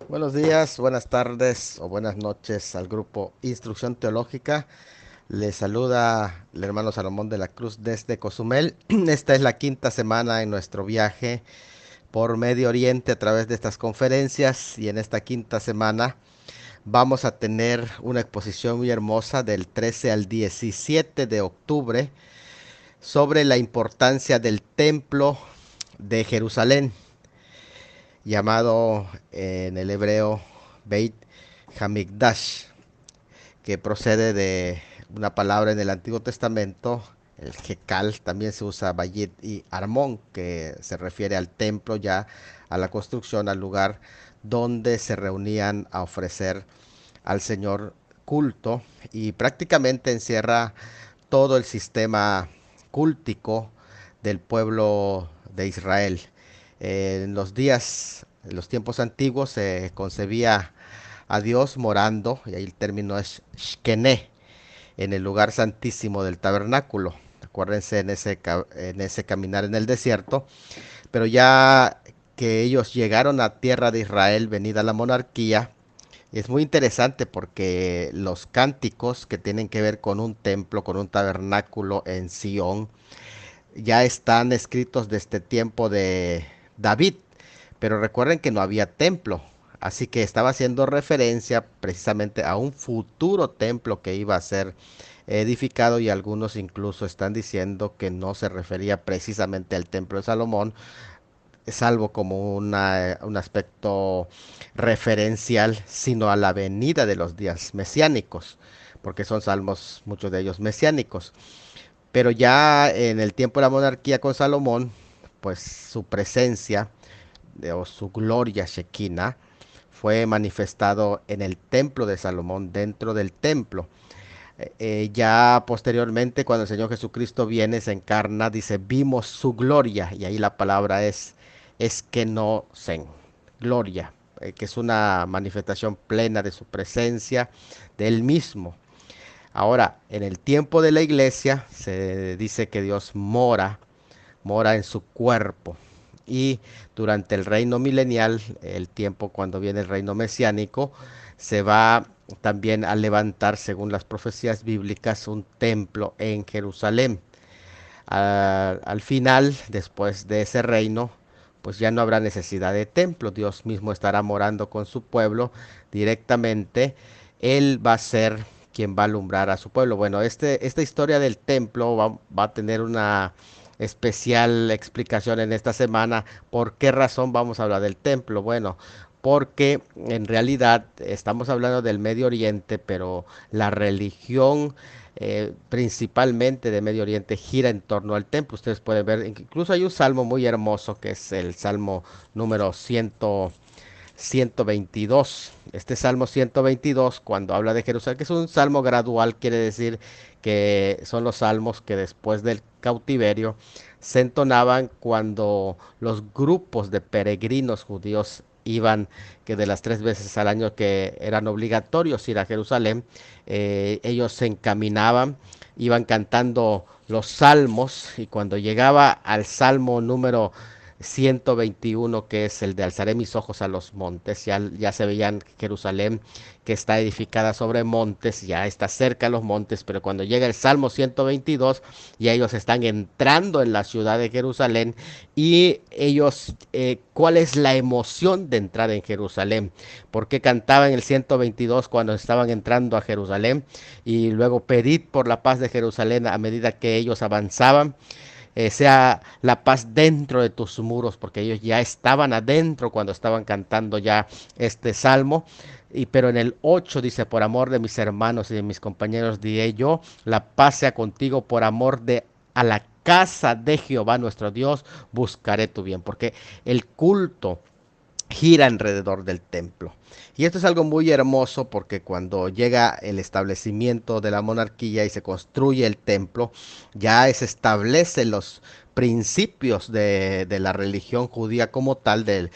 Buenos días, buenas tardes o buenas noches al grupo Instrucción Teológica. Les saluda el hermano Salomón de la Cruz desde Cozumel. Esta es la quinta semana en nuestro viaje por Medio Oriente a través de estas conferencias y en esta quinta semana vamos a tener una exposición muy hermosa del 13 al 17 de octubre sobre la importancia del templo de Jerusalén, llamado en el hebreo Beit Hamikdash, que procede de una palabra en el Antiguo Testamento, el Jekal. También se usa Bayit y Armón, que se refiere al templo, ya a la construcción, al lugar donde se reunían a ofrecer al Señor culto, y prácticamente encierra todo el sistema cúltico del pueblo de Israel. En los tiempos antiguos se concebía a Dios morando, y ahí el término es Shkené, en el lugar santísimo del tabernáculo. Acuérdense en ese caminar en el desierto, pero ya que ellos llegaron a tierra de Israel, venida la monarquía, es muy interesante porque los cánticos que tienen que ver con un templo, con un tabernáculo en Sion, ya están escritos desde tiempo de David, pero recuerden que no había templo, así que estaba haciendo referencia precisamente a un futuro templo que iba a ser edificado, y algunos incluso están diciendo que no se refería precisamente al templo de Salomón, salvo como un aspecto referencial, sino a la venida de los días mesiánicos, porque son salmos, muchos de ellos mesiánicos. Pero ya en el tiempo de la monarquía con Salomón, pues su presencia o su gloria Shekinah fue manifestado en el templo de Salomón, dentro del templo. Ya posteriormente, cuando el Señor Jesucristo viene, se encarna, dice, vimos su gloria, y ahí la palabra es que no sen, gloria, que es una manifestación plena de su presencia, de él mismo. Ahora, en el tiempo de la iglesia se dice que Dios mora en su cuerpo. Y durante el reino milenial, el tiempo cuando viene el reino mesiánico, se va también a levantar, según las profecías bíblicas, un templo en Jerusalén. Al final, después de ese reino, pues ya no habrá necesidad de templo. Dios mismo estará morando con su pueblo directamente. Él va a ser quien va a alumbrar a su pueblo. Bueno, esta historia del templo va a tener una especial explicación en esta semana. ¿Por qué razón vamos a hablar del templo? Bueno, porque en realidad estamos hablando del Medio Oriente, pero la religión principalmente de Medio Oriente gira en torno al templo. Ustedes pueden ver, incluso hay un salmo muy hermoso que es el salmo número 122. Este salmo 122, cuando habla de Jerusalén, que es un salmo gradual, quiere decir que son los salmos que después del cautiverio se entonaban cuando los grupos de peregrinos judíos iban, que de las 3 veces al año que eran obligatorios ir a Jerusalén, ellos se encaminaban, iban cantando los salmos, y cuando llegaba al salmo número 121, que es el de alzaré mis ojos a los montes, ya se veían Jerusalén, que está edificada sobre montes, ya está cerca de los montes, pero cuando llega el Salmo 122, ya ellos están entrando en la ciudad de Jerusalén, y ellos, ¿cuál es la emoción de entrar en Jerusalén? ¿Por qué cantaban el 122 cuando estaban entrando a Jerusalén? Y luego pedid por la paz de Jerusalén a medida que ellos avanzaban. Sea la paz dentro de tus muros, porque ellos ya estaban adentro cuando estaban cantando ya este salmo. Pero en el 8 dice, por amor de mis hermanos y de mis compañeros diré yo, la paz sea contigo, por amor de a la casa de Jehová nuestro Dios, buscaré tu bien, porque el culto gira alrededor del templo. Y esto es algo muy hermoso, porque cuando llega el establecimiento de la monarquía y se construye el templo, ya se establecen los principios de la religión judía como tal,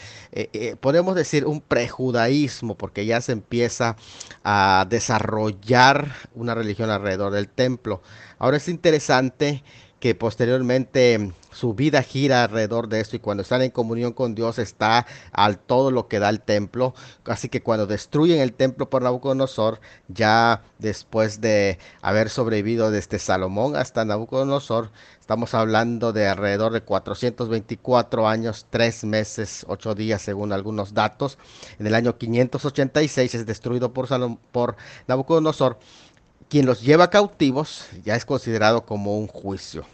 podemos decir un prejudaísmo, porque ya se empieza a desarrollar una religión alrededor del templo. Ahora es interesante que posteriormente su vida gira alrededor de esto y cuando están en comunión con Dios está al todo lo que da el templo. Así que cuando destruyen el templo por Nabucodonosor, ya después de haber sobrevivido desde Salomón hasta Nabucodonosor, estamos hablando de alrededor de 424 años, 3 meses, 8 días según algunos datos. En el año 586 es destruido por Nabucodonosor. Quien los lleva cautivos ya es considerado como un juicio.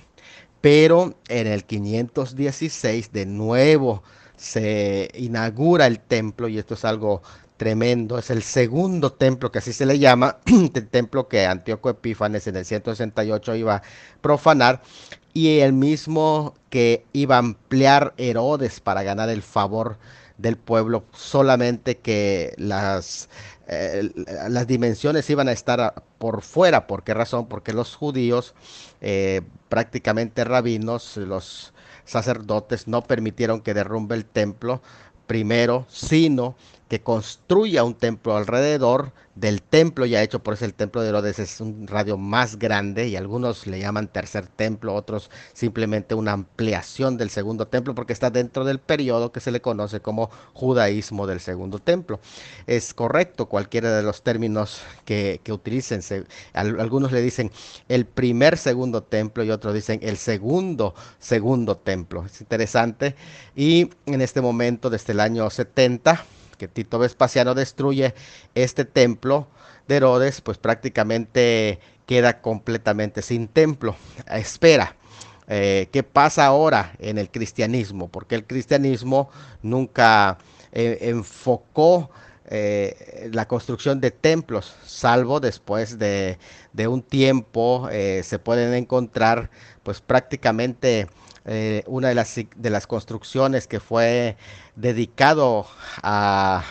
Pero en el 516 de nuevo se inaugura el templo y esto es algo tremendo. Es el segundo templo, que así se le llama, el templo que Antíoco Epífanes en el 168 iba a profanar y el mismo que iba a ampliar Herodes para ganar el favor del pueblo, solamente que las dimensiones iban a estar por fuera. ¿Por qué razón? Porque los judíos, prácticamente rabinos, los sacerdotes, no permitieron que derrumbe el templo primero, sino que construya un templo alrededor del templo ya hecho. Por eso el templo de Herodes es un radio más grande y algunos le llaman tercer templo, otros simplemente una ampliación del segundo templo porque está dentro del periodo que se le conoce como judaísmo del segundo templo. Es correcto cualquiera de los términos que utilicen. Algunos le dicen el primer segundo templo y otros dicen el segundo templo. Es interesante. Y en este momento, desde el año 70, que Tito Vespasiano destruye este templo de Herodes, pues prácticamente queda completamente sin templo. Espera. ¿Qué pasa ahora en el cristianismo? Porque el cristianismo nunca enfocó la construcción de templos, salvo después de un tiempo se pueden encontrar pues prácticamente una de las construcciones que fue dedicado a,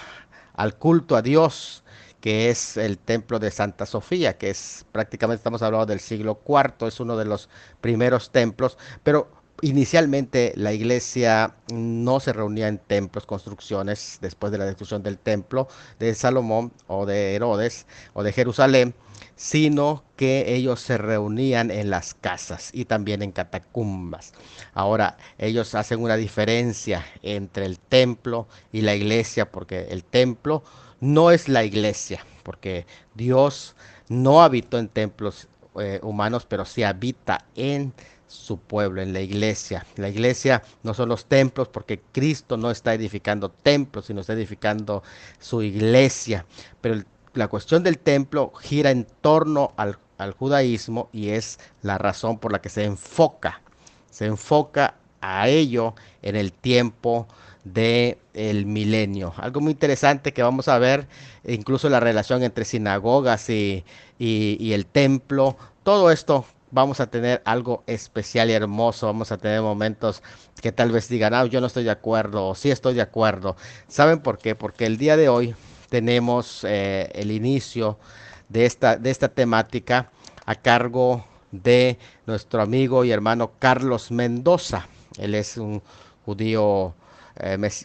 al culto a Dios, que es el templo de Santa Sofía, que es prácticamente, estamos hablando del siglo IV, es uno de los primeros templos, pero inicialmente la iglesia no se reunía en templos, construcciones, después de la destrucción del templo de Salomón o de Herodes o de Jerusalén, sino que ellos se reunían en las casas y también en catacumbas. Ahora, ellos hacen una diferencia entre el templo y la iglesia, porque el templo no es la iglesia, porque Dios no habitó en templos humanos, pero sí habita en su pueblo, en la iglesia. La iglesia no son los templos, porque Cristo no está edificando templos, sino está edificando su iglesia. Pero la cuestión del templo gira en torno al judaísmo y es la razón por la que se enfoca a ello en el tiempo del milenio. Algo muy interesante que vamos a ver, incluso la relación entre sinagogas y el templo, todo esto vamos a tener algo especial y hermoso, vamos a tener momentos que tal vez digan, ah, yo no estoy de acuerdo, o sí estoy de acuerdo. ¿Saben por qué? Porque el día de hoy tenemos el inicio de esta temática a cargo de nuestro amigo y hermano Carlos Mendoza. Él es un judío,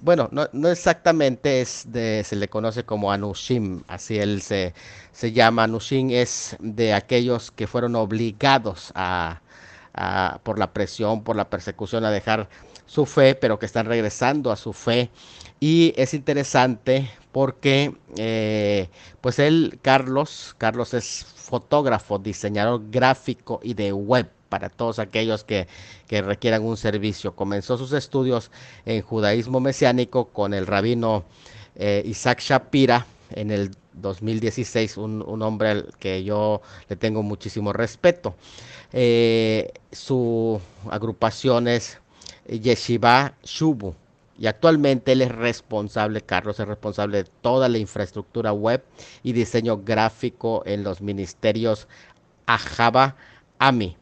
bueno, no exactamente, se le conoce como Anushim, así se llama. Anushim es de aquellos que fueron obligados por la presión, por la persecución, a dejar su fe, pero que están regresando a su fe. Y es interesante porque, pues Carlos es fotógrafo, diseñador gráfico y de web para todos aquellos que requieran un servicio. Comenzó sus estudios en judaísmo mesiánico con el rabino Isaac Shapira en el 2016, un hombre al que yo le tengo muchísimo respeto. Su agrupación es Yeshiva Shubu. Y actualmente él es responsable, Carlos es responsable de toda la infraestructura web y diseño gráfico en los ministerios Ahava Ami.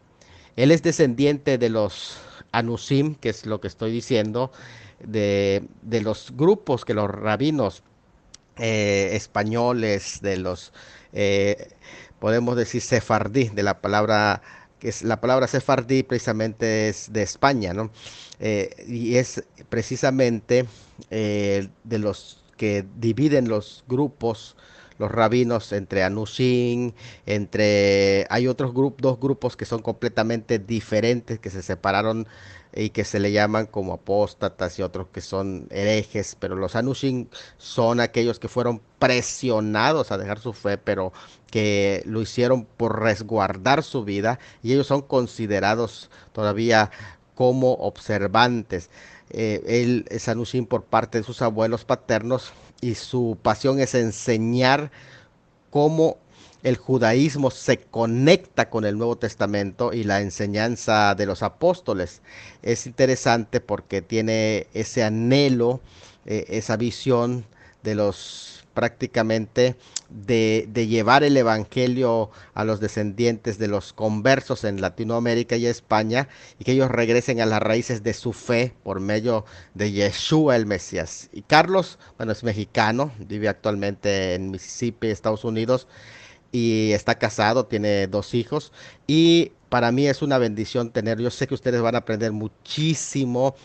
Él es descendiente de los Anusim, que es lo que estoy diciendo, de los grupos que los rabinos españoles, de los, eh, podemos decir, sefardí, de la palabra, que es la palabra sefardí precisamente es de España, ¿no? Y es precisamente de los que dividen los grupos, los rabinos entre Anusim, hay dos grupos que son completamente diferentes, que se separaron y que se le llaman como apóstatas y otros que son herejes, pero los Anusim son aquellos que fueron presionados a dejar su fe, pero que lo hicieron por resguardar su vida y ellos son considerados todavía como observantes. Él es Anusim por parte de sus abuelos paternos y su pasión es enseñar cómo el judaísmo se conecta con el Nuevo Testamento y la enseñanza de los apóstoles. Es interesante porque tiene ese anhelo, esa visión de los prácticamente de llevar el evangelio a los descendientes de los conversos en Latinoamérica y España y que ellos regresen a las raíces de su fe por medio de Yeshua el Mesías. Y Carlos, bueno, es mexicano, vive actualmente en Mississippi, Estados Unidos, y está casado, tiene dos hijos. Y para mí es una bendición tener, yo sé que ustedes van a aprender muchísimo,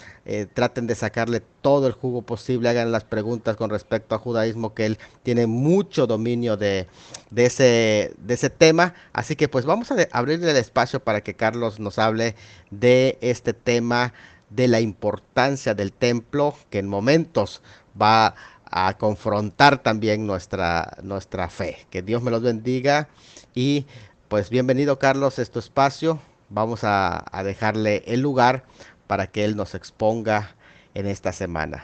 traten de sacarle todo el jugo posible, hagan las preguntas con respecto a judaísmo, que él tiene mucho dominio de ese tema. Así que pues vamos a abrirle el espacio para que Carlos nos hable de este tema, de la importancia del templo, que en momentos va a confrontar también nuestra fe. Que Dios me los bendiga y pues bienvenido Carlos, es tu espacio. Vamos a dejarle el lugar para que él nos exponga en esta semana.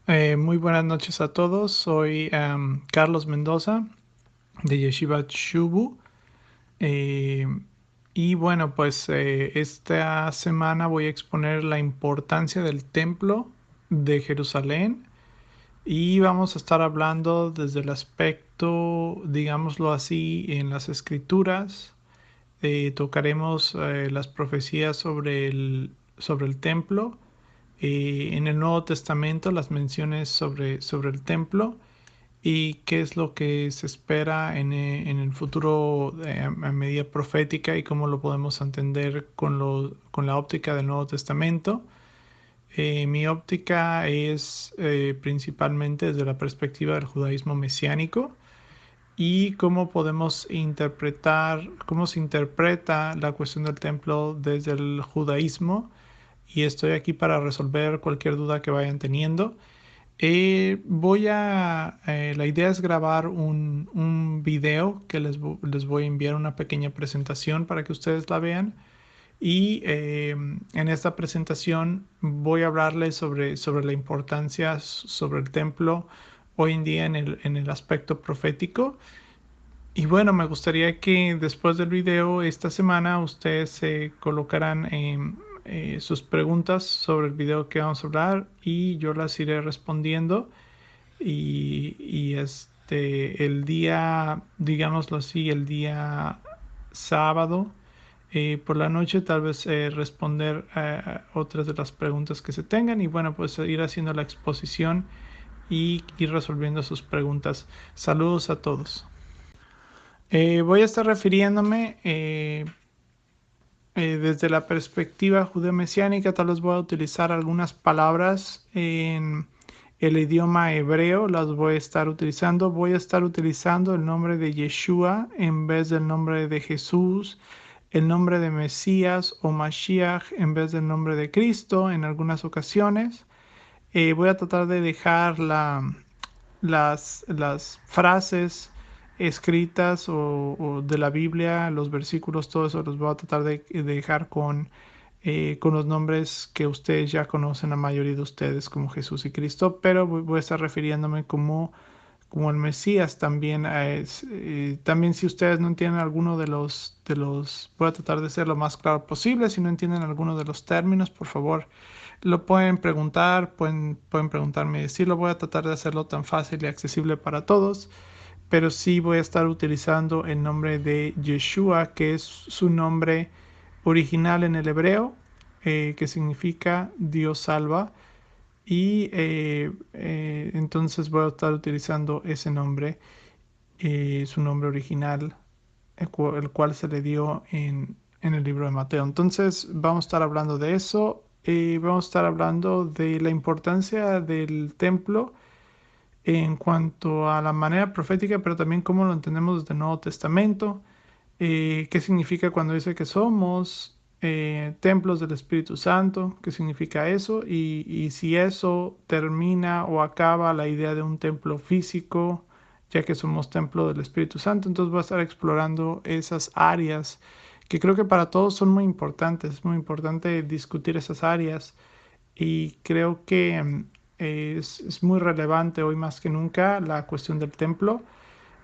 Muy buenas noches a todos. Soy Carlos Mendoza de Yeshiva Shubu. Eh, y bueno, pues esta semana voy a exponer la importancia del templo de Jerusalén y vamos a estar hablando desde el aspecto, digámoslo así, en las escrituras. Tocaremos las profecías sobre el templo, en el Nuevo Testamento las menciones sobre el templo y qué es lo que se espera en el futuro a medida profética y cómo lo podemos entender con la óptica del Nuevo Testamento. Mi óptica es principalmente desde la perspectiva del judaísmo mesiánico y cómo podemos interpretar, cómo se interpreta la cuestión del templo desde el judaísmo. Y estoy aquí para resolver cualquier duda que vayan teniendo. La idea es grabar un video que les voy a enviar una pequeña presentación para que ustedes la vean. Y en esta presentación voy a hablarles sobre la importancia sobre el templo hoy en día en el aspecto profético. Y bueno, me gustaría que después del video esta semana ustedes se colocaran sus preguntas sobre el video que vamos a hablar y yo las iré respondiendo. El día, digámoslo así, el día sábado por la noche tal vez responder a otras de las preguntas que se tengan y bueno, pues ir haciendo la exposición y ir resolviendo sus preguntas. Saludos a todos. Voy a estar refiriéndome desde la perspectiva judeo-mesiánica, tal vez voy a utilizar algunas palabras en el idioma hebreo, las voy a estar utilizando. Voy a estar utilizando el nombre de Yeshua en vez del nombre de Jesús, el nombre de Mesías o Mashiach en vez del nombre de Cristo en algunas ocasiones. Voy a tratar de dejar las frases escritas o de la Biblia, los versículos, todo eso los voy a tratar de dejar con los nombres que ustedes ya conocen, la mayoría de ustedes, como Jesús y Cristo, pero voy a estar refiriéndome como el Mesías también. También si ustedes no entienden alguno voy a tratar de ser lo más claro posible. Si no entienden alguno de los términos, por favor, lo pueden preguntar, pueden preguntarme y decirlo. Voy a tratar de hacerlo tan fácil y accesible para todos, pero sí voy a estar utilizando el nombre de Yeshua, que es su nombre original en el hebreo, que significa Dios salva. Y entonces voy a estar utilizando ese nombre, su nombre original, el cual se le dio en el libro de Mateo. Entonces vamos a estar hablando de eso. Vamos a estar hablando de la importancia del templo en cuanto a la manera profética, pero también cómo lo entendemos desde el Nuevo Testamento, qué significa cuando dice que somos templos del Espíritu Santo, qué significa eso, y si eso termina o acaba la idea de un templo físico, ya que somos templo del Espíritu Santo. Entonces voy a estar explorando esas áreas que creo que para todos son muy importantes. Es muy importante discutir esas áreas y creo que es muy relevante hoy más que nunca la cuestión del templo.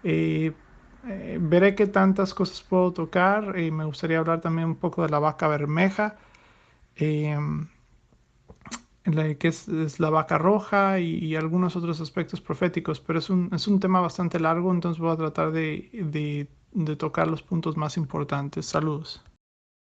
Eh, Veré qué tantas cosas puedo tocar. Me gustaría hablar también un poco de la vaca bermeja, eh, que es la vaca roja y algunos otros aspectos proféticos, pero es un tema bastante largo, entonces voy a tratar de tocar los puntos más importantes. Saludos.